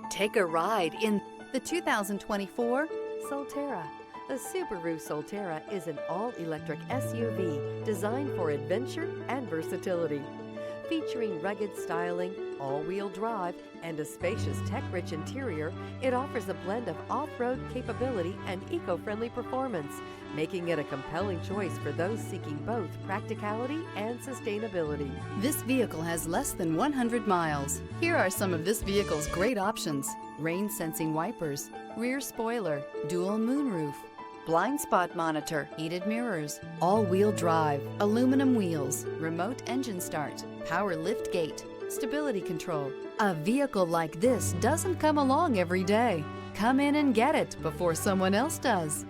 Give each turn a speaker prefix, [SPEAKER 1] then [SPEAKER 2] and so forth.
[SPEAKER 1] Take a ride in the 2024 Solterra. The Subaru Solterra is an all-electric SUV designed for adventure and versatility. Featuring rugged styling, all-wheel drive, and a spacious tech-rich interior, it offers a blend of off-road capability and eco-friendly performance, making it a compelling choice for those seeking both practicality and sustainability. This vehicle has less than 100 miles. Here are some of this vehicle's great options: rain-sensing wipers, rear spoiler, dual moonroof, blind spot monitor, heated mirrors, all-wheel drive, aluminum wheels, remote engine start, power lift gate, stability control. A vehicle like this doesn't come along every day. Come in and get it before someone else does.